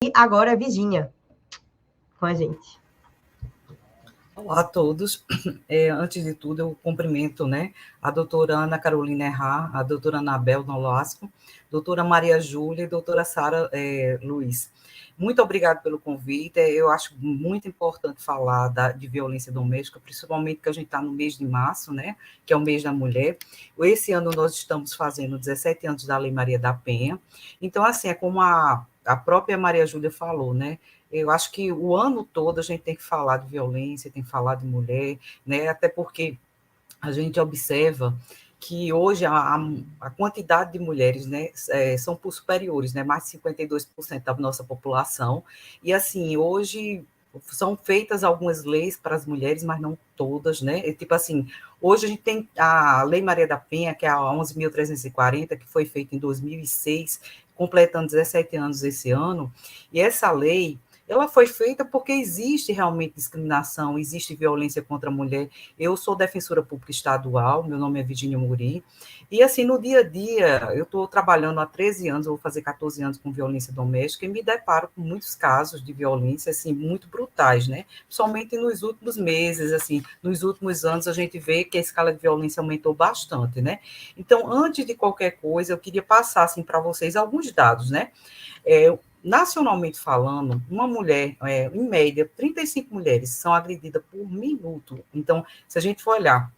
E agora é Virgínia com a gente. Olá a todos. Antes de tudo, eu cumprimento, né, a doutora Ana Carolina Errar, a doutora Anabel Nolasco, doutora Maria Júlia e doutora Sara Luiz. Muito obrigada pelo convite. Eu acho muito importante falar de violência doméstica, principalmente que a gente está no mês de março, né, que é o mês da mulher. Esse ano nós estamos fazendo 17 anos da Lei Maria da Penha. Então, assim, é como a própria Maria Júlia falou, né, eu acho que o ano todo a gente tem que falar de violência, tem que falar de mulher, né? Até porque a gente observa que hoje a quantidade de mulheres, né, são superiores, né, mais de 52% da nossa população, e assim, hoje são feitas algumas leis para as mulheres, mas não todas, né, tipo assim, hoje a gente tem a Lei Maria da Penha, que é a 11.340, que foi feita em 2006, completando 17 anos esse ano, e essa lei, ela foi feita porque existe realmente discriminação, existe violência contra a mulher. Eu sou defensora pública estadual, meu nome é Virgínia Muri, e assim, no dia a dia, eu estou trabalhando há 13 anos, vou fazer 14 anos com violência doméstica, e me deparo com muitos casos de violência, assim, muito brutais, né? Somente nos últimos meses, assim, nos últimos anos, a gente vê que a escala de violência aumentou bastante, né? Então, antes de qualquer coisa, eu queria passar, assim, para vocês alguns dados, né? Nacionalmente falando, uma mulher, em média, 35 mulheres são agredidas por minuto. Então, se a gente for olhar,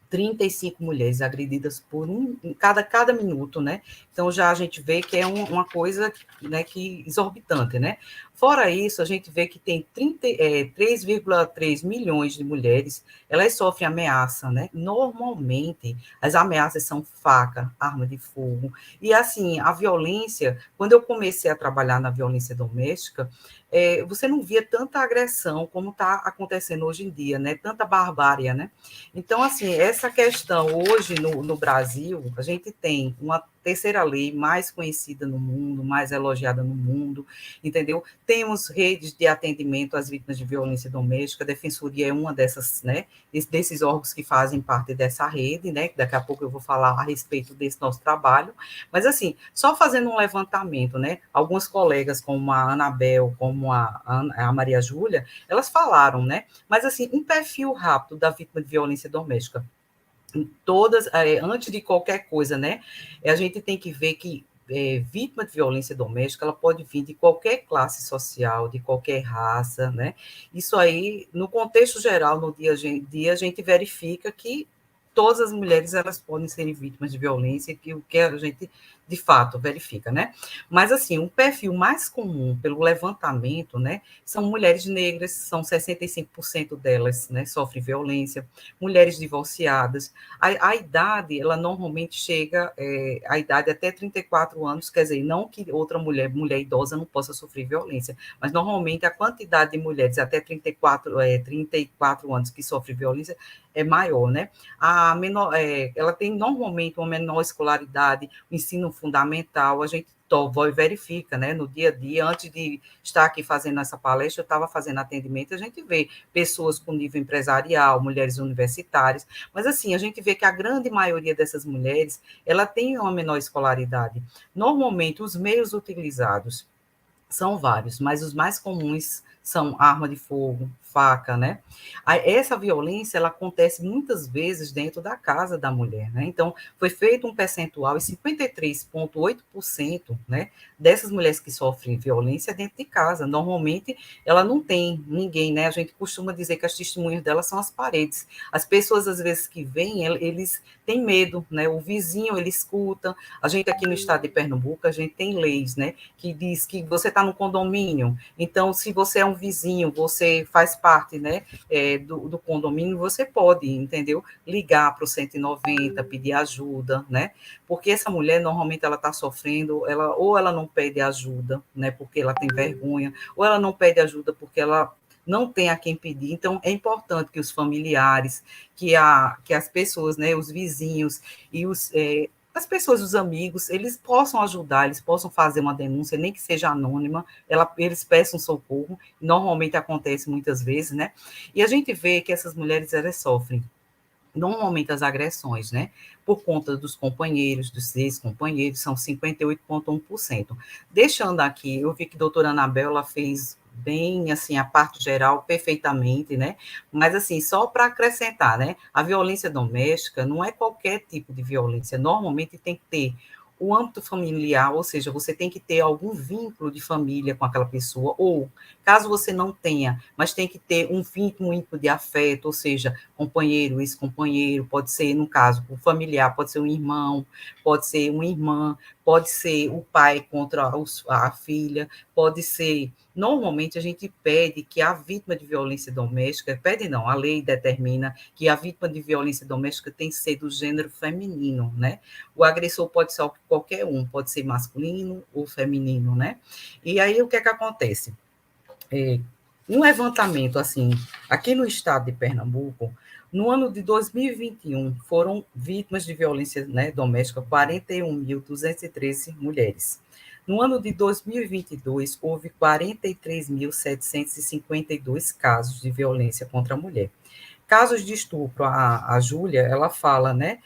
35 mulheres agredidas por cada minuto, né? Então já a gente vê que é uma coisa, né, que exorbitante, né? Fora isso, a gente vê que tem 3,3 milhões de mulheres, elas sofrem ameaça, né? Normalmente, as ameaças são faca, arma de fogo. E assim, a violência, quando eu comecei a trabalhar na violência doméstica, você não via tanta agressão como está acontecendo hoje em dia, né? Tanta barbárie, né? Então, assim, essa questão hoje no Brasil, a gente tem uma terceira lei mais conhecida no mundo, mais elogiada no mundo, entendeu? Temos redes de atendimento às vítimas de violência doméstica, a Defensoria é uma dessas, né, desses órgãos que fazem parte dessa rede, né, daqui a pouco eu vou falar a respeito desse nosso trabalho, mas assim, só fazendo um levantamento, né, alguns colegas como a Anabel, como a Maria Júlia, elas falaram, né, mas assim, um perfil rápido da vítima de violência doméstica, todas, antes de qualquer coisa, né, a gente tem que ver que vítima de violência doméstica, ela pode vir de qualquer classe social, de qualquer raça, né, isso aí, no contexto geral, no dia a gente verifica que todas as mulheres, elas podem ser vítimas de violência, que o que a gente, de fato, verifica, né, mas, assim, um perfil mais comum, pelo levantamento, né, são mulheres negras, são 65% delas, né, sofrem violência, mulheres divorciadas, a idade, ela normalmente chega, a idade até 34 anos, quer dizer, não que outra mulher idosa não possa sofrer violência, mas normalmente a quantidade de mulheres até 34 anos que sofrem violência é maior, né? Ela tem normalmente uma menor escolaridade, o ensino fundamental, a gente verifica, né, no dia a dia, antes de estar aqui fazendo essa palestra, eu estava fazendo atendimento, a gente vê pessoas com nível empresarial, mulheres universitárias, mas assim, a gente vê que a grande maioria dessas mulheres, ela tem uma menor escolaridade. Normalmente, os meios utilizados são vários, mas os mais comuns são arma de fogo, faca, né? Essa violência, ela acontece muitas vezes dentro da casa da mulher, né? Então, foi feito um percentual e 53,8%, né, dessas mulheres que sofrem violência dentro de casa. Normalmente, ela não tem ninguém, né? A gente costuma dizer que as testemunhas dela são as paredes. As pessoas, às vezes, que vêm, eles têm medo, né? O vizinho, ele escuta. A gente aqui no estado de Pernambuco, a gente tem leis, né, que diz que você está no condomínio, então, se você é um vizinho, você faz parte, né, do condomínio, você pode, entendeu? Ligar para o 190, pedir ajuda, né? Porque essa mulher, normalmente, ela está sofrendo, ou ela não pede ajuda, né, porque ela tem vergonha, ou ela não pede ajuda porque ela não tem a quem pedir. Então, é importante que os familiares, que as pessoas, né, os vizinhos e as pessoas, os amigos, eles possam ajudar, eles possam fazer uma denúncia, nem que seja anônima, eles peçam socorro, normalmente acontece muitas vezes, né? E a gente vê que essas mulheres, elas sofrem Normalmente as agressões, né, por conta dos companheiros, dos ex-companheiros, são 58,1%. Deixando aqui, eu vi que a doutora Anabel, ela fez bem, assim, a parte geral, perfeitamente, né, mas, assim, só para acrescentar, né, a violência doméstica não é qualquer tipo de violência, normalmente tem que ter o âmbito familiar, ou seja, você tem que ter algum vínculo de família com aquela pessoa, ou, caso você não tenha, mas tem que ter um vínculo de afeto, ou seja, companheiro, ex-companheiro, pode ser, no caso, o familiar, pode ser um irmão, pode ser uma irmã, pode ser o pai contra a filha, pode ser. Normalmente a gente pede que a vítima de violência doméstica, pede não, a lei determina que a vítima de violência doméstica tem que ser do gênero feminino, né? O agressor pode ser qualquer um, pode ser masculino ou feminino, né? E aí o que é que acontece? Um levantamento assim, aqui no estado de Pernambuco, no ano de 2021, foram vítimas de violência, né, doméstica 41.213 mulheres. No ano de 2022, houve 43.752 casos de violência contra a mulher. Casos de estupro, a Júlia, ela fala, né,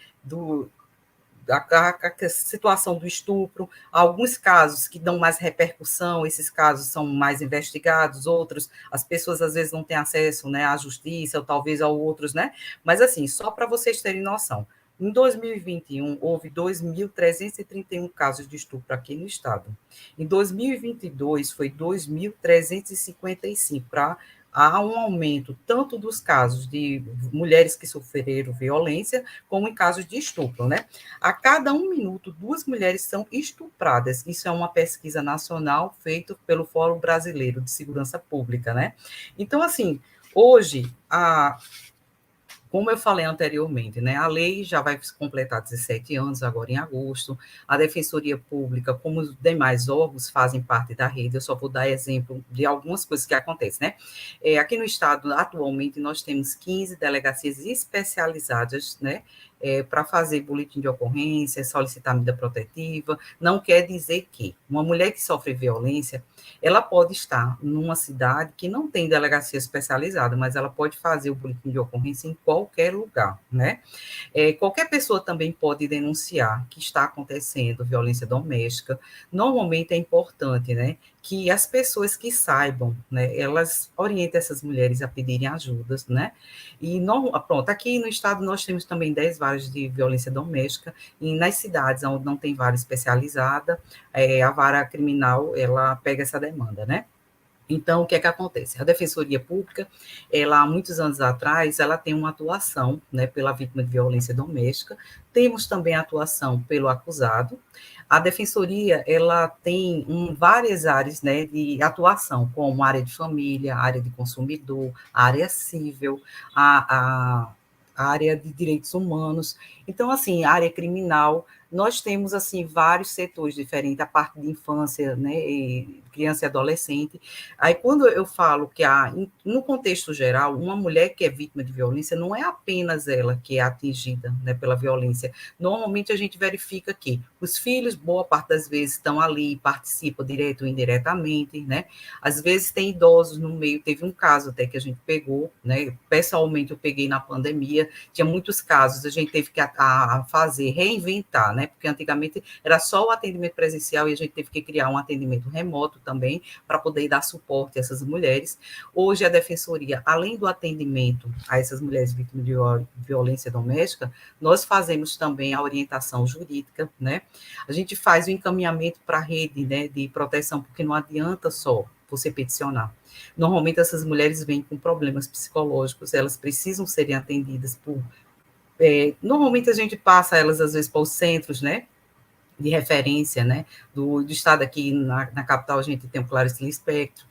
a situação do estupro, alguns casos que dão mais repercussão, esses casos são mais investigados, outros, as pessoas às vezes não têm acesso, né, à justiça, ou talvez a outros, né, mas assim, só para vocês terem noção, em 2021, houve 2.331 casos de estupro aqui no estado. Em 2022, foi 2.355, para há um aumento tanto dos casos de mulheres que sofreram violência, como em casos de estupro, né? A cada 1 minuto, 2 mulheres são estupradas. Isso é uma pesquisa nacional feita pelo Fórum Brasileiro de Segurança Pública, né? Então, assim, hoje, como eu falei anteriormente, né, a lei já vai completar 17 anos, agora em agosto. A Defensoria Pública, como os demais órgãos, fazem parte da rede. Eu só vou dar exemplo de algumas coisas que acontecem, né? Aqui no estado, atualmente, nós temos 15 delegacias especializadas, né, para fazer boletim de ocorrência, solicitar medida protetiva. Não quer dizer que uma mulher que sofre violência, ela pode estar numa cidade que não tem delegacia especializada, mas ela pode fazer o boletim de ocorrência em qualquer lugar, né? Qualquer pessoa também pode denunciar que está acontecendo violência doméstica. Normalmente é importante, né, que as pessoas que saibam, né, elas orientem essas mulheres a pedirem ajudas, né? E pronto, aqui no estado nós temos também 10 varas de violência doméstica, e nas cidades onde não tem vara especializada, a vara criminal, ela pega essa demanda, né? Então, o que é que acontece? A Defensoria Pública, ela, há muitos anos atrás, ela tem uma atuação, né, pela vítima de violência doméstica, temos também a atuação pelo acusado. A Defensoria, ela tem várias áreas, né, de atuação, como a área de família, a área de consumidor, a área civil, a área de direitos humanos. Então, assim, a área criminal, nós temos, assim, vários setores diferentes, a parte de infância, né, criança e adolescente. Aí, quando eu falo que no contexto geral, uma mulher que é vítima de violência, não é apenas ela que é atingida, né, pela violência. Normalmente, a gente verifica que os filhos, boa parte das vezes, estão ali, participam direto ou indiretamente, né? Às vezes, tem idosos no meio. Teve um caso até que a gente pegou, né? Pessoalmente, eu peguei na pandemia, tinha muitos casos, a gente teve que fazer, reinventar, né? Porque antigamente era só o atendimento presencial e a gente teve que criar um atendimento remoto também para poder dar suporte a essas mulheres. Hoje a Defensoria, além do atendimento a essas mulheres vítimas de violência doméstica, nós fazemos também a orientação jurídica, né? A gente faz o encaminhamento para a rede, né, de proteção, porque não adianta só você peticionar. Normalmente essas mulheres vêm com problemas psicológicos, elas precisam serem atendidas normalmente a gente passa elas, às vezes, para os centros, né, de referência, né, do estado aqui na capital. A gente tem o Clarice Lispector,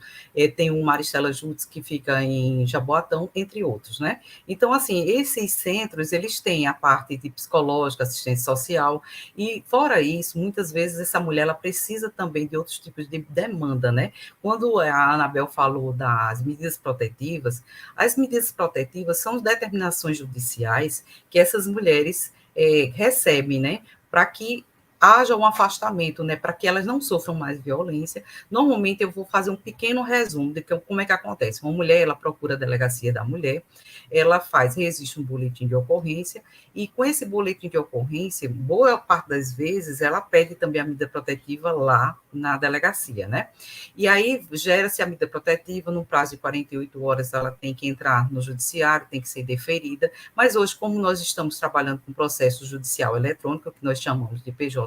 tem o Maristela Jutz, que fica em Jaboatão, entre outros, né. Então, assim, esses centros, eles têm a parte de psicológica, assistência social, e fora isso, muitas vezes essa mulher, ela precisa também de outros tipos de demanda, né. Quando a Anabel falou das medidas protetivas, as medidas protetivas são determinações judiciais que essas mulheres recebem, né, para que haja um afastamento, né, para que elas não sofram mais violência. Normalmente eu vou fazer um pequeno resumo de como é que acontece. Uma mulher, ela procura a delegacia da mulher, ela existe um boletim de ocorrência, e com esse boletim de ocorrência, boa parte das vezes, ela pede também a medida protetiva lá na delegacia, né? E aí gera-se a medida protetiva, no prazo de 48 horas ela tem que entrar no judiciário, tem que ser deferida, mas hoje, como nós estamos trabalhando com processo judicial eletrônico, que nós chamamos de PJE,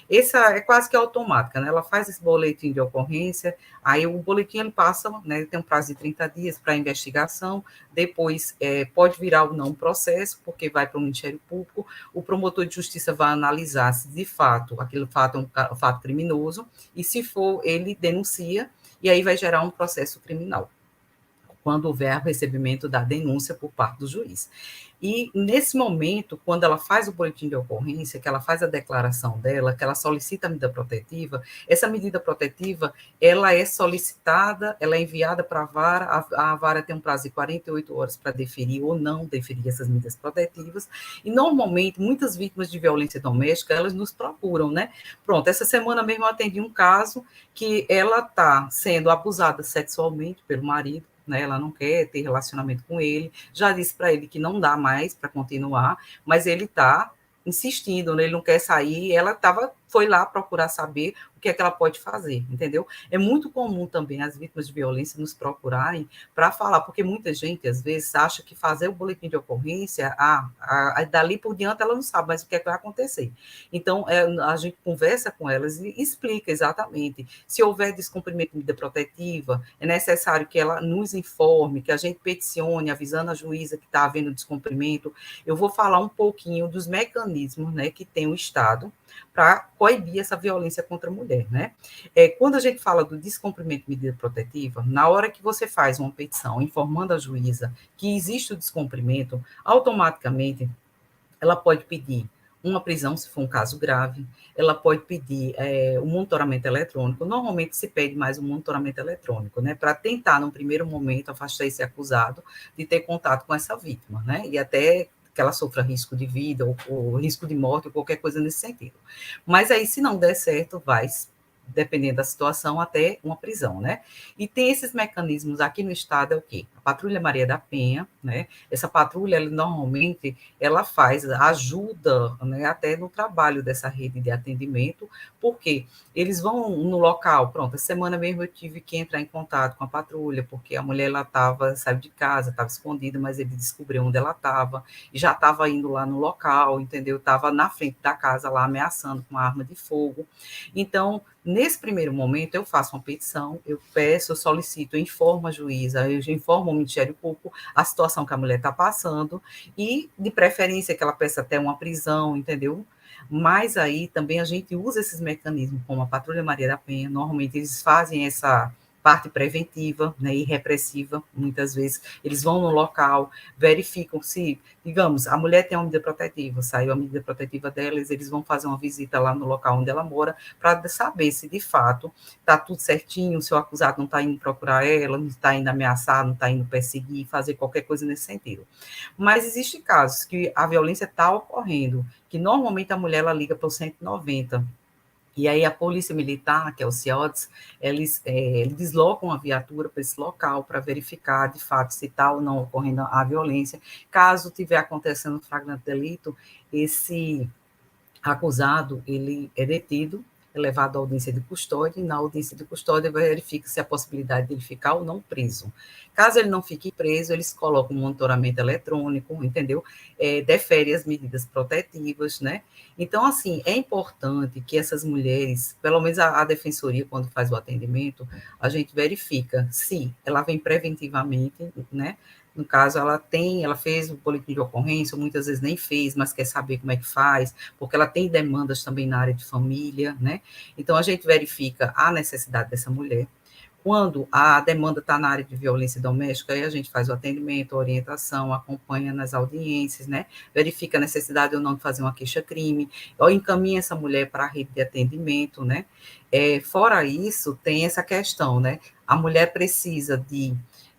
essa é quase que automática, né? Ela faz esse boletim de ocorrência, aí o boletim ele passa, né, tem um prazo de 30 dias para investigação, depois pode virar ou não um processo, porque vai para o Ministério Público, o promotor de justiça vai analisar se de fato aquele fato é um fato criminoso, e se for, ele denuncia, e aí vai gerar um processo criminal, quando houver o recebimento da denúncia por parte do juiz. E, nesse momento, quando ela faz o boletim de ocorrência, que ela faz a declaração dela, que ela solicita a medida protetiva, essa medida protetiva, ela é solicitada, ela é enviada para a vara tem um prazo de 48 horas para deferir ou não deferir essas medidas protetivas, e, normalmente, muitas vítimas de violência doméstica, elas nos procuram, né? Pronto, essa semana mesmo eu atendi um caso que ela está sendo abusada sexualmente pelo marido, né, ela não quer ter relacionamento com ele, já disse para ele que não dá mais para continuar, mas ele está insistindo, né, ele não quer sair, ela foi lá procurar saber o que é que ela pode fazer, entendeu? É muito comum também as vítimas de violência nos procurarem para falar, porque muita gente, às vezes, acha que fazer o boletim de ocorrência, dali por diante ela não sabe mais o que é que vai acontecer. Então, a gente conversa com elas e explica exatamente. Se houver descumprimento de medida protetiva, é necessário que ela nos informe, que a gente peticione, avisando a juíza que está havendo descumprimento. Eu vou falar um pouquinho dos mecanismos, né, que tem o Estado para coibir essa violência contra a mulher, né? Quando a gente fala do descumprimento de medida protetiva, na hora que você faz uma petição informando a juíza que existe o descumprimento, automaticamente ela pode pedir uma prisão, se for um caso grave, ela pode pedir um monitoramento eletrônico, normalmente se pede mais um monitoramento eletrônico, né, para tentar, num primeiro momento, afastar esse acusado de ter contato com essa vítima, né, e até que ela sofra risco de vida, ou risco de morte, ou qualquer coisa nesse sentido. Mas aí, se não der certo, vai, dependendo da situação, até uma prisão, né? E tem esses mecanismos aqui no estado, é o quê? A Patrulha Maria da Penha, né? Essa patrulha, normalmente, ela ajuda, né, até no trabalho dessa rede de atendimento, porque eles vão no local, pronto, essa semana mesmo eu tive que entrar em contato com a patrulha, porque a mulher, ela saiu de casa, estava escondida, mas ele descobriu onde ela estava, e já estava indo lá no local, entendeu? Estava na frente da casa lá, ameaçando com uma arma de fogo. Então, nesse primeiro momento, eu faço uma petição, eu peço, eu solicito, eu informo a juíza, eu informo o Ministério Público a situação que a mulher está passando, e, de preferência, que ela peça até uma prisão, entendeu? Mas aí também a gente usa esses mecanismos, como a Patrulha Maria da Penha, normalmente eles fazem essa parte preventiva, né, e repressiva, muitas vezes eles vão no local, verificam se, digamos, a mulher tem uma medida protetiva, saiu a medida protetiva delas, eles vão fazer uma visita lá no local onde ela mora, para saber se de fato está tudo certinho, se o acusado não está indo procurar ela, não está indo ameaçar, não está indo perseguir, fazer qualquer coisa nesse sentido. Mas existem casos que a violência está ocorrendo, que normalmente a mulher ela liga para o 190, e aí a Polícia Militar, que é o CIODS, eles deslocam a viatura para esse local para verificar, de fato, se está ou não ocorrendo a violência. Caso tiver acontecendo um flagrante delito, esse acusado, ele é detido, é levado à audiência de custódia, e na audiência de custódia verifica-se a possibilidade de ele ficar ou não preso. Caso ele não fique preso, eles colocam um monitoramento eletrônico, entendeu? Defere as medidas protetivas, né? Então, assim, é importante que essas mulheres, pelo menos a defensoria, quando faz o atendimento, a gente verifica se ela vem preventivamente, né? No caso, ela fez o boletim de ocorrência, muitas vezes nem fez, mas quer saber como é que faz, porque ela tem demandas também na área de família, né? Então, a gente verifica a necessidade dessa mulher. Quando a demanda está na área de violência doméstica, aí a gente faz o atendimento, a orientação, acompanha nas audiências, né? Verifica a necessidade ou não de fazer uma queixa-crime, ou encaminha essa mulher para a rede de atendimento, né? Fora isso, tem essa questão, né? A mulher precisa de...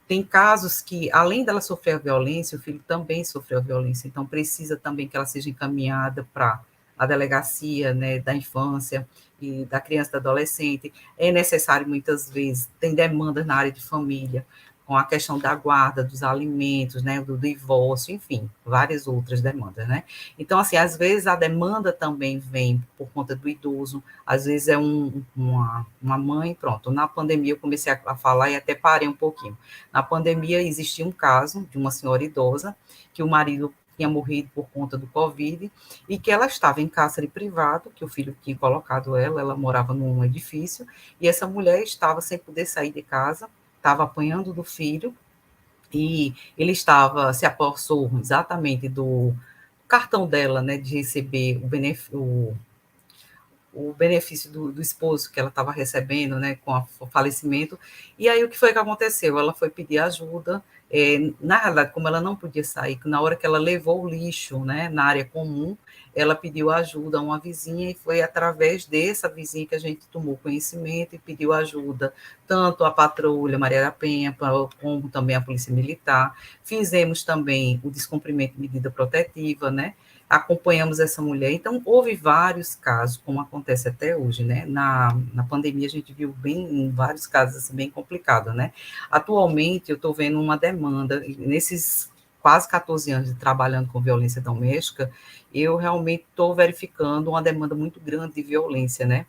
Tem casos que, além dela sofrer a violência, o filho também sofreu a violência, então precisa também que ela seja encaminhada para à delegacia, né, da infância e da criança e do adolescente. É necessário, muitas vezes, tem demandas na área de família, com a questão da guarda dos alimentos, né, do divórcio, enfim, várias outras demandas, né? Então, assim, às vezes a demanda também vem por conta do idoso, às vezes é uma mãe, pronto, na pandemia eu comecei a falar e até parei um pouquinho. Na pandemia existia um caso de uma senhora idosa, que o marido tinha morrido por conta do Covid, e que ela estava em cárcere privado, que o filho tinha colocado ela morava num edifício, e essa mulher estava sem poder sair de casa, estava apanhando do filho, e ele estava, se apossou exatamente do cartão dela, né, de receber o benefício do esposo que ela estava recebendo, né, com o falecimento. E aí o que foi que aconteceu? Ela foi pedir ajuda. Na realidade, como ela não podia sair, na hora que ela levou o lixo, né, na área comum, ela pediu ajuda a uma vizinha e foi através dessa vizinha que a gente tomou conhecimento e pediu ajuda, tanto a patrulha Maria da Penha, como também a Polícia Militar. Fizemos também o descumprimento de medida protetiva, né? Acompanhamos essa mulher. Então, houve vários casos, como acontece até hoje, né? Na pandemia, a gente viu bem, vários casos assim, bem complicados, né? Atualmente, eu estou vendo uma demanda, nesses quase 14 anos de trabalhando com violência doméstica, eu realmente estou verificando uma demanda muito grande de violência, né?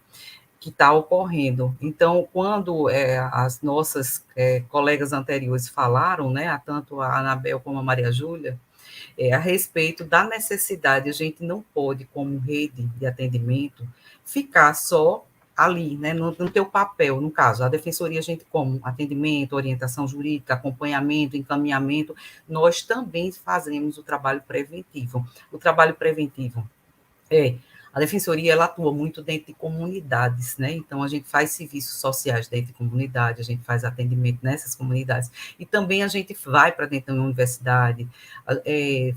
Que está ocorrendo. Então, quando as nossas colegas anteriores falaram, né, tanto a Anabel como a Maria Júlia, a respeito da necessidade, a gente não pode, como rede de atendimento, ficar só ali, né, no teu papel, no caso, a defensoria, a gente como atendimento, orientação jurídica, acompanhamento, encaminhamento, nós também fazemos o trabalho preventivo. O trabalho preventivo a defensoria ela atua muito dentro de comunidades, né? Então a gente faz serviços sociais dentro de comunidade, a gente faz atendimento nessas comunidades e também a gente vai para dentro da universidade,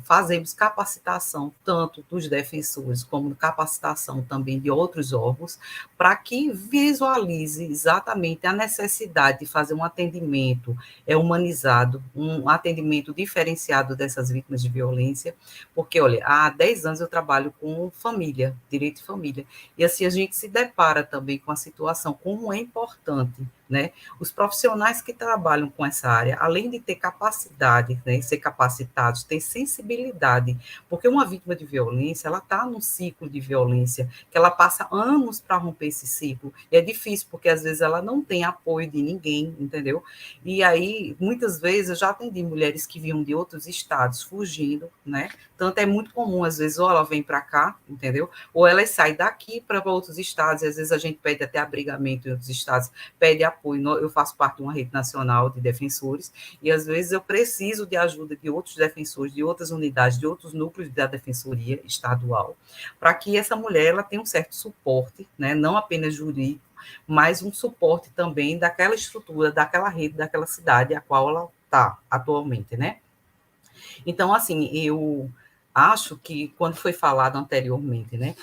fazemos capacitação tanto dos defensores como capacitação também de outros órgãos para que visualize exatamente a necessidade de fazer um atendimento humanizado, um atendimento diferenciado dessas vítimas de violência, porque, olha, há 10 anos eu trabalho com família, direito de família, e assim a gente se depara também com a situação, como é importante, né? Os profissionais que trabalham com essa área, além de ter capacidade, né, ser capacitados, ter sensibilidade, porque uma vítima de violência, ela está num ciclo de violência, que ela passa anos para romper esse ciclo, e é difícil, porque às vezes ela não tem apoio de ninguém, entendeu? E aí, muitas vezes, eu já atendi mulheres que vinham de outros estados fugindo, né? Tanto é muito comum, às vezes, ou ela vem para cá, entendeu? Ou ela sai daqui para outros estados, e às vezes a gente pede até abrigamento em outros estados, pede apoio. Eu faço parte de uma rede nacional de defensores, e às vezes eu preciso de ajuda de outros defensores, de outras unidades, de outros núcleos da defensoria estadual, para que essa mulher ela tenha um certo suporte, né? Não apenas jurídico, mas um suporte também daquela estrutura, daquela rede, daquela cidade a qual ela está atualmente, né? Então, assim, eu acho que quando foi falado anteriormente, né?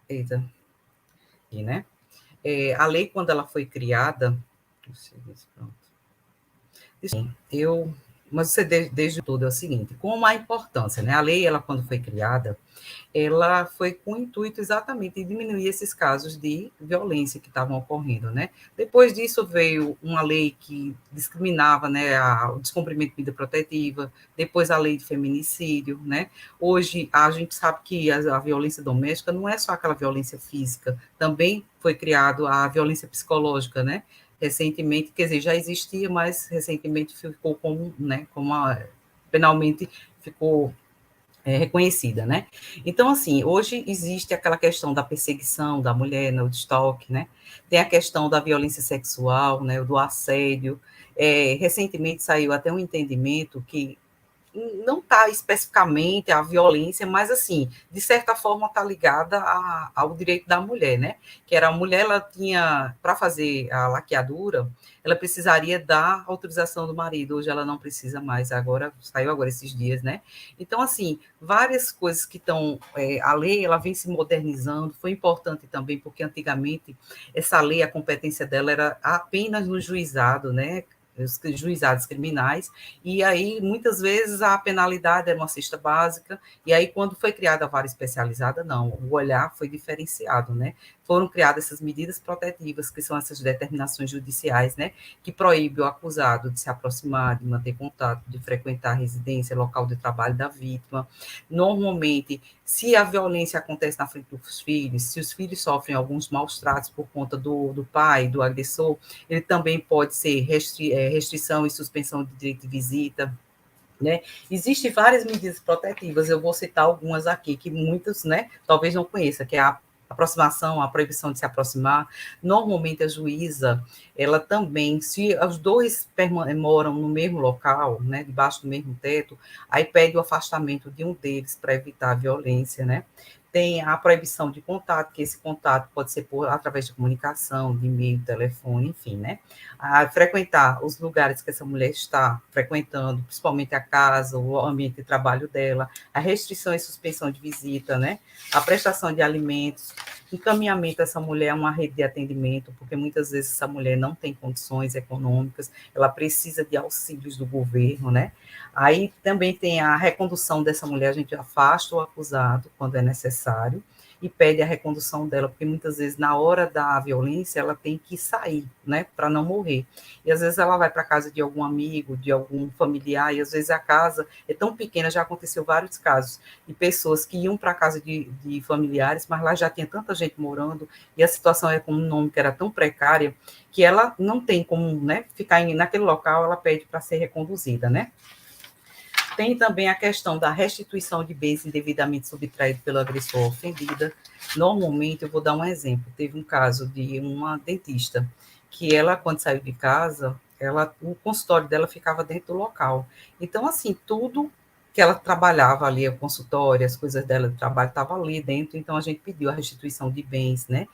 Eita, né? A lei, quando ela foi criada, pronto. Sim, mas você desde tudo é o seguinte, como a importância, né? A lei, ela quando foi criada, ela foi com o intuito exatamente de diminuir esses casos de violência que estavam ocorrendo, né? Depois disso veio uma lei que discriminava, né, o descumprimento de medida protetiva, depois a lei de feminicídio, né? Hoje a gente sabe que a violência doméstica não é só aquela violência física, também foi criado a violência psicológica, né? Recentemente, quer dizer, já existia, mas recentemente ficou como, né, penalmente ficou reconhecida, né? Então, assim, hoje existe aquela questão da perseguição da mulher, né, o stalk, né? Tem a questão da violência sexual, né, do assédio. Recentemente saiu até um entendimento que não está especificamente à violência, mas assim, de certa forma está ligada ao direito da mulher, né? Que era a mulher, ela tinha, para fazer a laqueadura, ela precisaria da autorização do marido, hoje ela não precisa mais, agora, saiu agora esses dias, né? Então, assim, várias coisas que estão, a lei, ela vem se modernizando, foi importante também, porque antigamente essa lei, a competência dela era apenas no juizado, né? os juizados criminais, e aí, muitas vezes, a penalidade era uma cesta básica, e aí, quando foi criada a vara especializada, não, o olhar foi diferenciado, né? Foram criadas essas medidas protetivas, que são essas determinações judiciais, né? Que proíbe o acusado de se aproximar, de manter contato, de frequentar a residência, local de trabalho da vítima. Normalmente, se a violência acontece na frente dos filhos, se os filhos sofrem alguns maus tratos por conta do pai, do agressor, ele também pode ser restrição e suspensão de direito de visita, né? Existem várias medidas protetivas, eu vou citar algumas aqui, que muitos, né, talvez não conheçam, que é a aproximação, a proibição de se aproximar. Normalmente a juíza, ela também, se os dois moram no mesmo local, né, debaixo do mesmo teto, aí pede o afastamento de um deles para evitar a violência, né? Tem a proibição de contato, que esse contato pode ser através de comunicação, de e-mail, telefone, enfim, né? A frequentar os lugares que essa mulher está frequentando, principalmente a casa, o ambiente de trabalho dela, a restrição e suspensão de visita, né? A prestação de alimentos, encaminhamento dessa mulher a uma rede de atendimento, porque muitas vezes essa mulher não tem condições econômicas, ela precisa de auxílios do governo, né? Aí também tem a recondução dessa mulher, a gente afasta o acusado quando é necessário, e pede a recondução dela, porque muitas vezes na hora da violência ela tem que sair, né, para não morrer. E às vezes ela vai para a casa de algum amigo, de algum familiar, e às vezes a casa é tão pequena, já aconteceu vários casos, de pessoas que iam para a casa de familiares, mas lá já tinha tanta gente morando, e a situação é com um nome que era tão precária, que ela não tem como, né, ficar naquele local, ela pede para ser reconduzida, né. Tem também a questão da restituição de bens indevidamente subtraídos pelo agressor ofendida. Normalmente, eu vou dar um exemplo. Teve um caso de uma dentista que ela, quando saiu de casa, o consultório dela ficava dentro do local. Então, assim, tudo que ela trabalhava ali, o consultório, as coisas dela de trabalho, estava ali dentro, então a gente pediu a restituição de bens, né?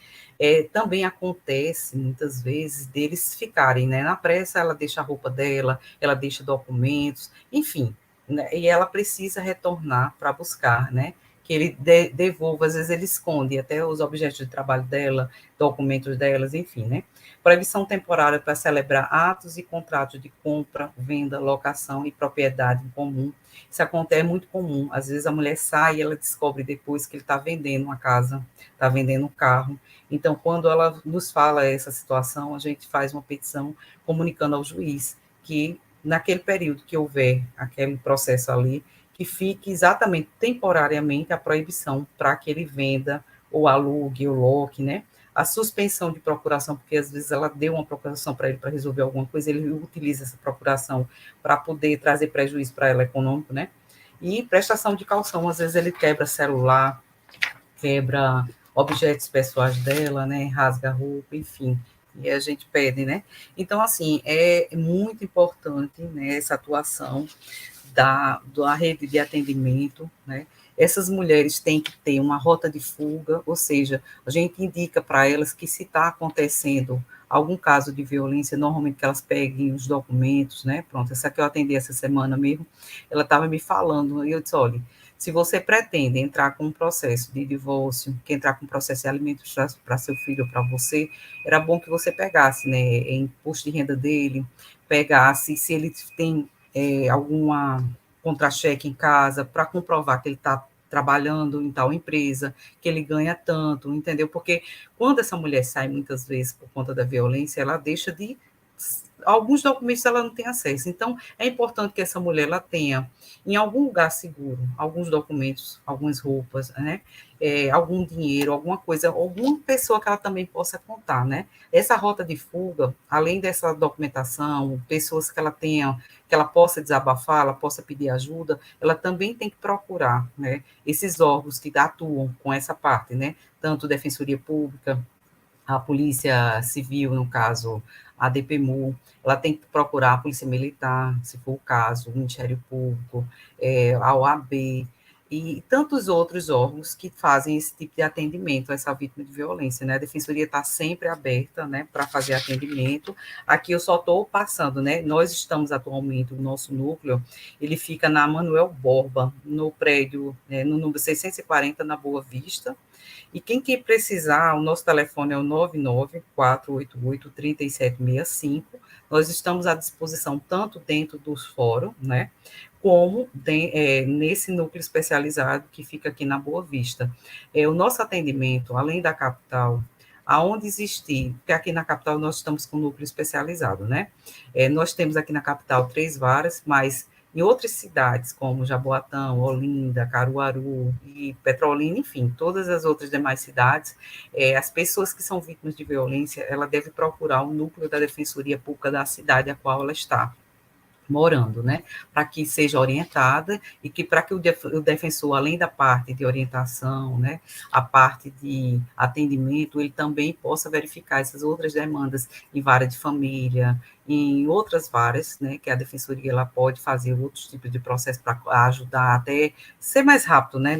Também acontece, muitas vezes, deles ficarem, né? Na pressa, ela deixa a roupa dela, ela deixa documentos, enfim, né, e ela precisa retornar para buscar, né? Que ele devolva, às vezes ele esconde até os objetos de trabalho dela, documentos delas, enfim, né? Proibição temporária para celebrar atos e contratos de compra, venda, locação e propriedade em comum. Isso acontece, é muito comum. Às vezes a mulher sai e ela descobre depois que ele está vendendo uma casa, está vendendo um carro. Então, quando ela nos fala essa situação, a gente faz uma petição comunicando ao juiz que naquele período que houver aquele processo ali, que fique exatamente temporariamente a proibição para que ele venda ou alugue ou loque, né? A suspensão de procuração, porque às vezes ela deu uma procuração para ele para resolver alguma coisa, ele utiliza essa procuração para poder trazer prejuízo para ela econômico, né? E prestação de calção, às vezes ele quebra celular, quebra objetos pessoais dela, né? Rasga a roupa, enfim, e a gente pede, né? Então, assim, é muito importante, né, essa atuação da rede de atendimento, né? Essas mulheres têm que ter uma rota de fuga, ou seja, a gente indica para elas que se está acontecendo algum caso de violência, normalmente que elas peguem os documentos, né? Pronto, essa que eu atendi essa semana mesmo, ela estava me falando, e eu disse, olha, se você pretende entrar com um processo de divórcio, que entrar com um processo de alimentos para seu filho ou para você, era bom que você pegasse, né, imposto de renda dele, pegasse se ele tem alguma contra-cheque em casa para comprovar que ele está trabalhando em tal empresa, que ele ganha tanto, entendeu? Porque quando essa mulher sai muitas vezes por conta da violência, ela deixa de alguns documentos ela não tem acesso. Então, é importante que essa mulher ela tenha em algum lugar seguro alguns documentos, algumas roupas, né? Algum dinheiro, alguma coisa, alguma pessoa que ela também possa contar, né? Essa rota de fuga, além dessa documentação, pessoas que ela tenha, que ela possa desabafar, ela possa pedir ajuda, ela também tem que procurar, né? Esses órgãos que atuam com essa parte, né? Tanto Defensoria Pública, a Polícia Civil, no caso, a DPMU, ela tem que procurar a Polícia Militar, se for o caso, o Ministério Público, a OAB, e tantos outros órgãos que fazem esse tipo de atendimento a essa vítima de violência, né? A Defensoria está sempre aberta, né, para fazer atendimento. Aqui eu só estou passando, né? Nós estamos atualmente, o nosso núcleo, ele fica na Manuel Borba, no prédio, no número 640, na Boa Vista. E quem que precisar, o nosso telefone é o 99488-3765. Nós estamos à disposição tanto dentro dos fóruns, né, como nesse núcleo especializado que fica aqui na Boa Vista. O nosso atendimento, além da capital, aonde existir, porque aqui na capital nós estamos com núcleo especializado, né? Nós temos aqui na capital 3 varas, mas em outras cidades, como Jaboatão, Olinda, Caruaru e Petrolina, enfim, todas as outras demais cidades, as pessoas que são vítimas de violência, ela deve procurar o núcleo da Defensoria Pública da cidade a qual ela está morando, né, para que seja orientada e que para que o defensor, além da parte de orientação, né, a parte de atendimento, ele também possa verificar essas outras demandas em vara de família, em outras varas, né, que a defensoria ela pode fazer outros tipos de processo para ajudar até ser mais rápido, né,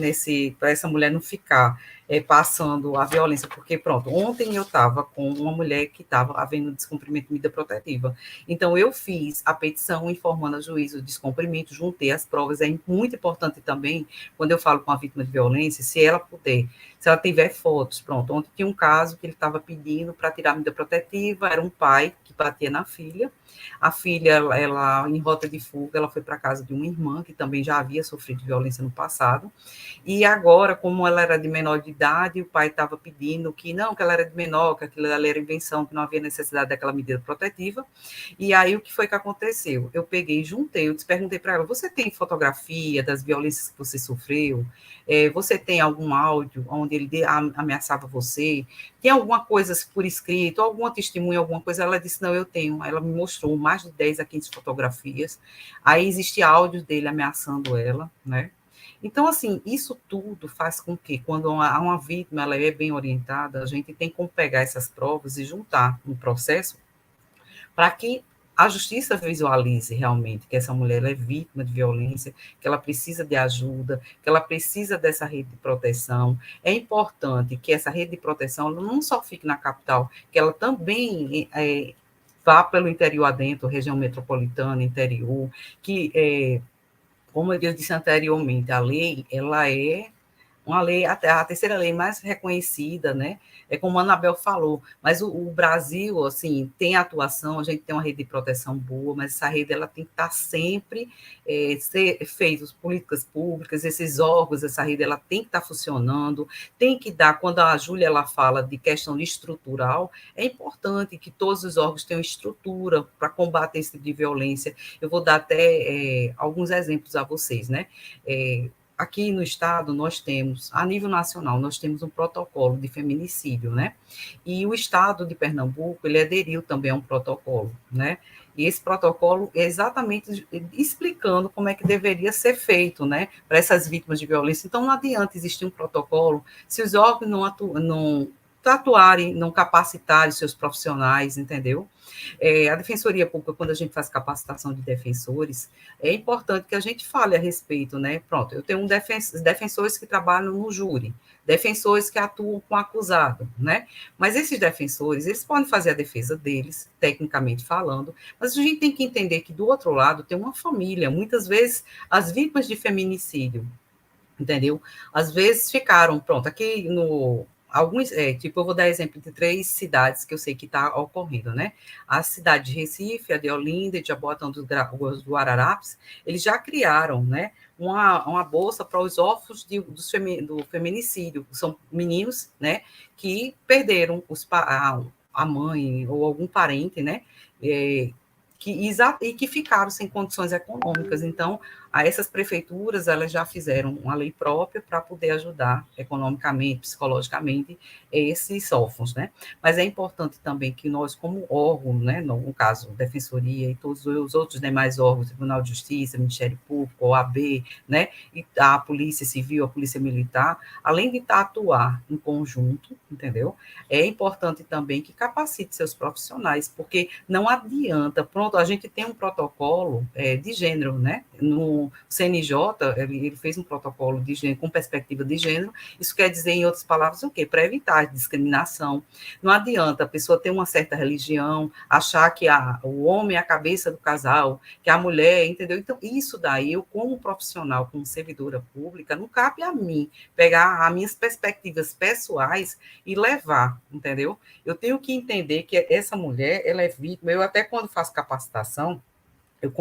para essa mulher não ficar passando a violência, porque pronto, ontem eu estava com uma mulher que estava havendo descumprimento de medida protetiva. Então, eu fiz a petição informando ao juiz o descumprimento, juntei as provas. É muito importante também, quando eu falo com a vítima de violência, se ela puder, se ela tiver fotos, pronto. Ontem tinha um caso que ele estava pedindo para tirar a medida protetiva, era um pai que batia na filha. A filha, ela em rota de fuga, ela foi para a casa de uma irmã, que também já havia sofrido violência no passado. E agora, como ela era de menor de idade, o pai estava pedindo que não, que ela era de menor, que aquilo era invenção, que não havia necessidade daquela medida protetiva. E aí, o que foi que aconteceu? Eu peguei, juntei, eu perguntei para ela, você tem fotografia das violências que você sofreu? Você tem algum áudio onde ele ameaçava você? Tem alguma coisa por escrito, alguma testemunha, alguma coisa? Ela disse, não, eu tenho. Ela me mostrou mais de 10 a 15 fotografias. Aí existe áudio dele ameaçando ela, né? Então, assim, isso tudo faz com que, quando uma vítima ela é bem orientada, a gente tem como pegar essas provas e juntar no processo para que a justiça visualize realmente que essa mulher é vítima de violência, que ela precisa de ajuda, que ela precisa dessa rede de proteção. É importante que essa rede de proteção não só fique na capital, que ela também vá pelo interior adentro, região metropolitana, interior, que como eu disse anteriormente, a lei, ela é uma lei, a terceira lei mais reconhecida, né? É como a Anabel falou, mas o Brasil, assim, tem atuação, a gente tem uma rede de proteção boa, mas essa rede ela tem que estar sempre ser feitas políticas públicas, esses órgãos, essa rede ela tem que estar funcionando, tem que dar, quando a Júlia ela fala de questão de estrutural, é importante que todos os órgãos tenham estrutura para combater esse tipo de violência. Eu vou dar até alguns exemplos a vocês, né? Aqui no estado nós temos, a nível nacional, nós temos um protocolo de feminicídio, né? E o estado de Pernambuco, ele aderiu também a um protocolo, né? E esse protocolo é exatamente explicando como é que deveria ser feito, né? Para essas vítimas de violência. Então, não adianta existir um protocolo se os órgãos não atuarem, não capacitarem seus profissionais, entendeu? A Defensoria Pública, quando a gente faz capacitação de defensores, é importante que a gente fale a respeito, né? Pronto, eu tenho defensores que trabalham no júri, defensores que atuam com o acusado, né? Mas esses defensores, eles podem fazer a defesa deles, tecnicamente falando, mas a gente tem que entender que do outro lado tem uma família, muitas vezes as vítimas de feminicídio, entendeu? Às vezes ficaram, pronto, aqui no alguns, tipo, eu vou dar exemplo de 3 cidades que eu sei que está ocorrendo, né? A cidade de Recife, a de Olinda e de Jaboatão dos Guararapes, eles já criaram, né, uma bolsa para os órfãos do feminicídio, são meninos, né, que perderam a mãe ou algum parente, né, e que ficaram sem condições econômicas. Então, essas prefeituras elas já fizeram uma lei própria para poder ajudar economicamente, psicologicamente, esses órfãos, né? Mas é importante também que nós, como órgão, né, no caso, Defensoria e todos os outros demais órgãos, Tribunal de Justiça, Ministério Público, OAB, né, e a Polícia Civil, a Polícia Militar, além de atuar em conjunto, entendeu? É importante também que capacite seus profissionais, porque não adianta, pronto, a gente tem um protocolo de gênero, né, o CNJ, ele fez um protocolo de gênero, com perspectiva de gênero. Isso quer dizer, em outras palavras, o quê? Para evitar discriminação. Não adianta a pessoa ter uma certa religião, achar que o homem é a cabeça do casal, que a mulher, entendeu? Então, isso daí, eu, como profissional, como servidora pública, não cabe a mim pegar as minhas perspectivas pessoais e levar, entendeu? Eu tenho que entender que essa mulher, ela é vítima. Eu até, quando faço capacitação, eu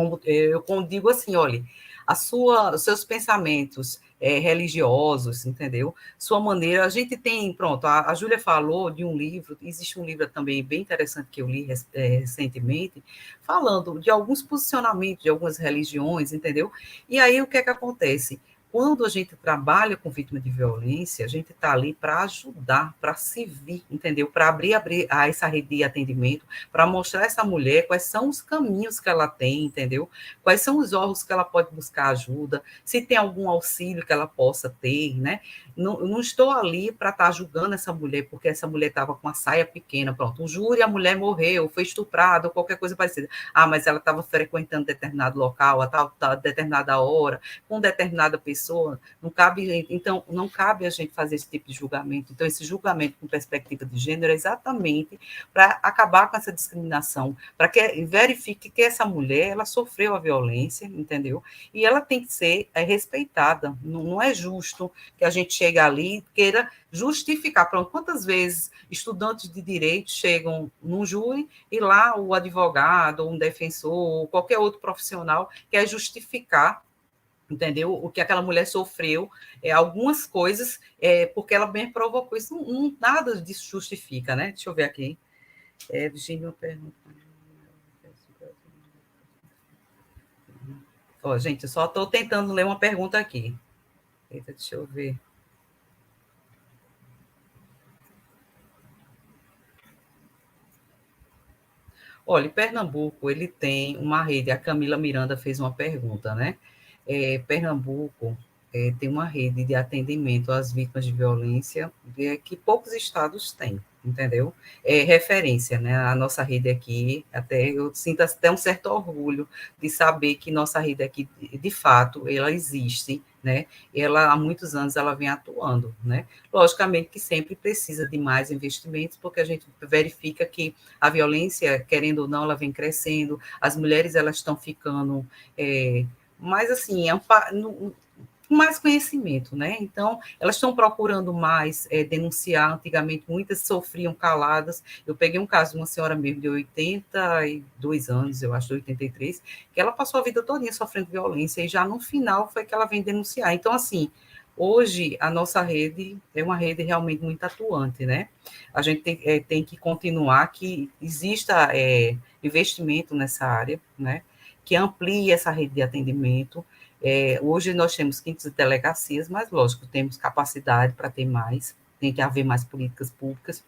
digo assim, olha, os seus pensamentos religiosos, entendeu? Sua maneira, a gente tem, pronto, a Júlia falou de um livro, existe um livro também bem interessante que eu li recentemente, falando de alguns posicionamentos de algumas religiões, entendeu? E aí o que é que acontece? Quando a gente trabalha com vítima de violência, a gente está ali para ajudar, para servir, entendeu? Para abrir essa rede de atendimento, para mostrar a essa mulher quais são os caminhos que ela tem, entendeu? Quais são os órgãos que ela pode buscar ajuda, se tem algum auxílio que ela possa ter, né? Não estou ali para estar julgando essa mulher, porque essa mulher estava com a saia pequena, pronto, um júri, a mulher morreu, foi estuprada, ou qualquer coisa parecida. Ah, mas ela estava frequentando determinado local, a determinada hora, com determinada pessoa, não cabe, então, não cabe a gente fazer esse tipo de julgamento. Então, esse julgamento com perspectiva de gênero é exatamente para acabar com essa discriminação, para que verifique que essa mulher, ela sofreu a violência, entendeu? E ela tem que ser respeitada. Não é justo que a gente chegue ali e queira justificar. Pronto, quantas vezes estudantes de direito chegam num júri e lá o advogado, ou um defensor, ou qualquer outro profissional quer justificar, entendeu? O que aquela mulher sofreu, algumas coisas, porque ela bem provocou isso, nada disso justifica, né? Deixa eu ver aqui. Virginia pergunta. Ó, gente, eu só estou tentando ler uma pergunta aqui. Eita, deixa eu ver. Olha, Pernambuco, ele tem uma rede, a Camila Miranda fez uma pergunta, né? Pernambuco tem uma rede de atendimento às vítimas de violência que poucos estados têm, entendeu? É referência, né? A nossa rede aqui, até eu sinto até um certo orgulho de saber que nossa rede aqui, de fato, ela existe, né? Ela, há muitos anos, ela vem atuando, né? Logicamente que sempre precisa de mais investimentos, porque a gente verifica que a violência, querendo ou não, ela vem crescendo, as mulheres, elas estão ficando... mas, assim, com mais conhecimento, né? Então, elas estão procurando mais denunciar. Antigamente, muitas sofriam caladas. Eu peguei um caso de uma senhora mesmo de 82 anos, eu acho, de 83, que ela passou a vida toda sofrendo violência, e já no final foi que ela vem denunciar. Então, assim, hoje, a nossa rede é uma rede realmente muito atuante, né? A gente tem que continuar que exista investimento nessa área, né? Que amplie essa rede de atendimento. Hoje nós temos 15 delegacias, mas, lógico, temos capacidade para ter mais, tem que haver mais políticas públicas.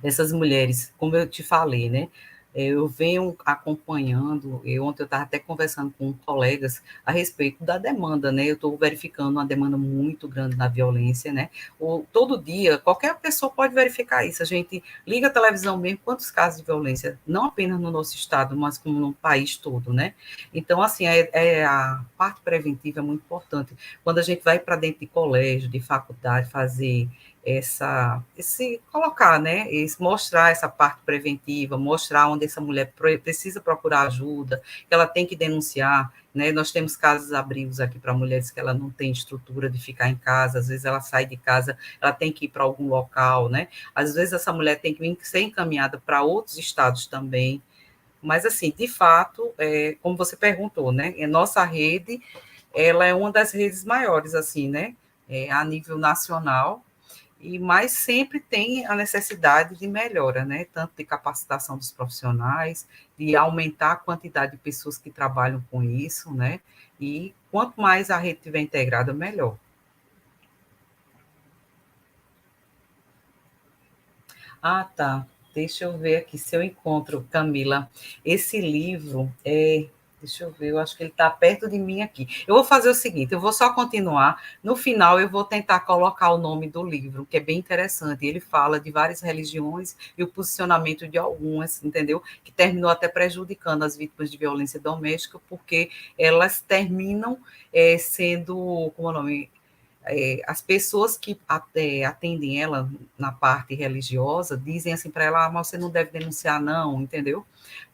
Essas mulheres, como eu te falei, né? Eu venho acompanhando, ontem eu estava até conversando com colegas a respeito da demanda, né? Eu estou verificando uma demanda muito grande na violência, né? Todo dia, qualquer pessoa pode verificar isso. A gente liga a televisão mesmo, quantos casos de violência, não apenas no nosso estado, mas como no país todo, né? Então, assim, a parte preventiva é muito importante. Quando a gente vai para dentro de colégio, de faculdade, fazer colocar, né, mostrar essa parte preventiva, mostrar onde essa mulher precisa procurar ajuda, que ela tem que denunciar, né? Nós temos casos abrigos aqui para mulheres que ela não tem estrutura de ficar em casa, às vezes ela sai de casa, ela tem que ir para algum local, né? Às vezes essa mulher tem que ser encaminhada para outros estados também. Mas, assim, de fato, como você perguntou, né, nossa rede, ela é uma das redes maiores, assim, né, a nível nacional, mas sempre tem a necessidade de melhora, né? Tanto de capacitação dos profissionais, de aumentar a quantidade de pessoas que trabalham com isso, né? E quanto mais a rede estiver integrada, melhor. Ah, tá. Deixa eu ver aqui se eu encontro, Camila. Esse livro Deixa eu ver, eu acho que ele está perto de mim aqui. Eu vou fazer o seguinte, eu vou só continuar. No final, eu vou tentar colocar o nome do livro, que é bem interessante. Ele fala de várias religiões e o posicionamento de algumas, entendeu? Que terminou até prejudicando as vítimas de violência doméstica, porque elas terminam sendo, como é o nome? As pessoas que atendem ela na parte religiosa dizem assim para ela, mas você não deve denunciar não, entendeu?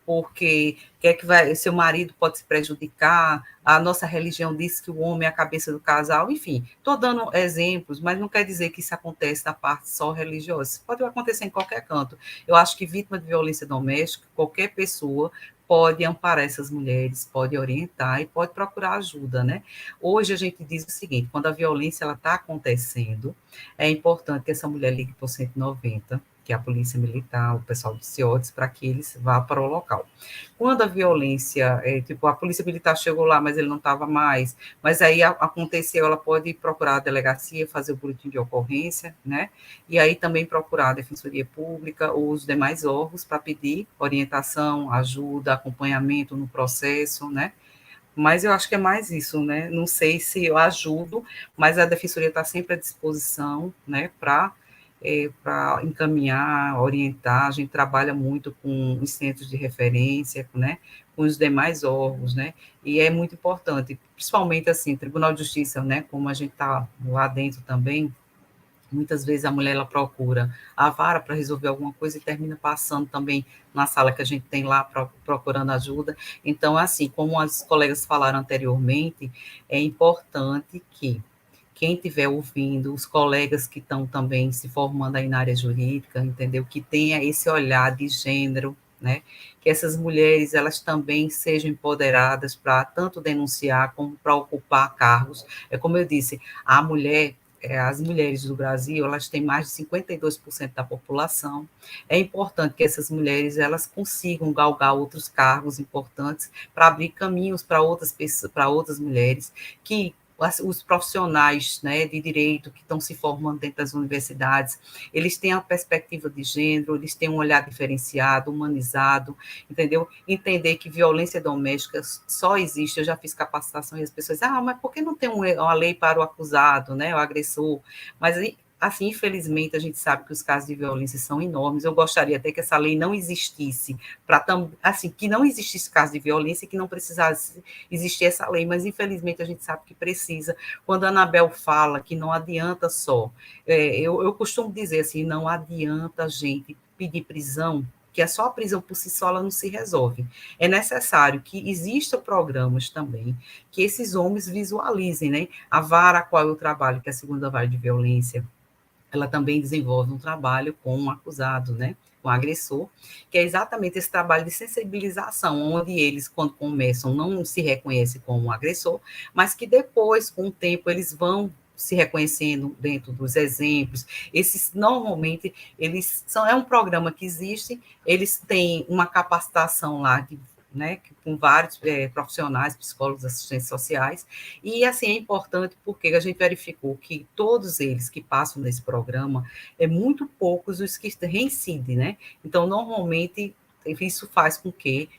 Porque quer que vai, seu marido pode se prejudicar, a nossa religião diz que o homem é a cabeça do casal, enfim, estou dando exemplos, mas não quer dizer que isso acontece na parte só religiosa, isso pode acontecer em qualquer canto. Eu acho que vítima de violência doméstica, qualquer pessoa pode amparar essas mulheres, pode orientar e pode procurar ajuda, né? Hoje a gente diz o seguinte, quando a violência está acontecendo, é importante que essa mulher ligue para o 190, que é a polícia militar, o pessoal do CIODES, para que eles vá para o local. Quando a violência, tipo, a polícia militar chegou lá, mas ele não estava mais, mas aí aconteceu, ela pode procurar a delegacia, fazer o boletim de ocorrência, né? E aí também procurar a Defensoria Pública ou os demais órgãos para pedir orientação, ajuda, acompanhamento no processo, né? Mas eu acho que é mais isso, né? Não sei se eu ajudo, mas a Defensoria está sempre à disposição, né, para encaminhar, orientar. A gente trabalha muito com os centros de referência, né, com os demais órgãos, né, e é muito importante, principalmente assim, Tribunal de Justiça, né, como a gente está lá dentro também, muitas vezes a mulher ela procura a vara para resolver alguma coisa e termina passando também na sala que a gente tem lá procurando ajuda. Então, assim, como as colegas falaram anteriormente, é importante que quem estiver ouvindo, os colegas que estão também se formando aí na área jurídica, entendeu? Que tenha esse olhar de gênero, né? Que essas mulheres elas também sejam empoderadas para tanto denunciar como para ocupar cargos. É como eu disse, a mulher as mulheres do Brasil, elas têm mais de 52% da população. É importante que essas mulheres elas consigam galgar outros cargos importantes para abrir caminhos para outras pessoas, para outras mulheres que os profissionais, né, de direito que estão se formando dentro das universidades, eles têm a perspectiva de gênero, eles têm um olhar diferenciado, humanizado, entendeu? Entender que violência doméstica só existe, eu já fiz capacitação e as pessoas dizem, mas por que não tem uma lei para o acusado, né, o agressor? Mas assim, infelizmente, a gente sabe que os casos de violência são enormes. Eu gostaria até que essa lei não existisse, para assim, que não existisse caso de violência e que não precisasse existir essa lei, mas infelizmente a gente sabe que precisa. Quando a Anabel fala que não adianta só, eu costumo dizer assim, não adianta a gente pedir prisão, que é só a prisão por si só ela não se resolve. É necessário que existam programas também, que esses homens visualizem, né? A vara a qual eu trabalho, que é a segunda vara de violência, ela também desenvolve um trabalho com o acusado, né? Com o agressor, que é exatamente esse trabalho de sensibilização, onde eles, quando começam, não se reconhecem como um agressor, mas que depois, com o tempo, eles vão se reconhecendo dentro dos exemplos. Esses, normalmente, é um programa que existe, eles têm uma capacitação lá de, né, com vários profissionais, psicólogos, assistentes sociais, e assim é importante porque a gente verificou que todos eles que passam nesse programa, é muito poucos os que reincidem, né? Então, normalmente, isso faz com que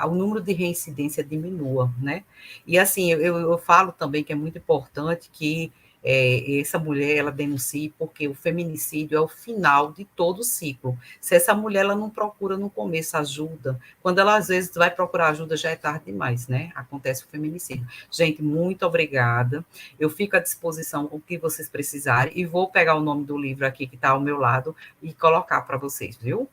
o número de reincidência diminua, né? E assim, eu falo também que é muito importante que essa mulher, ela denuncie, porque o feminicídio é o final de todo o ciclo. Se essa mulher, ela não procura no começo ajuda, quando ela, às vezes, vai procurar ajuda, já é tarde demais, né? Acontece o feminicídio. Gente, muito obrigada. Eu fico à disposição com o que vocês precisarem e vou pegar o nome do livro aqui que está ao meu lado e colocar para vocês, viu?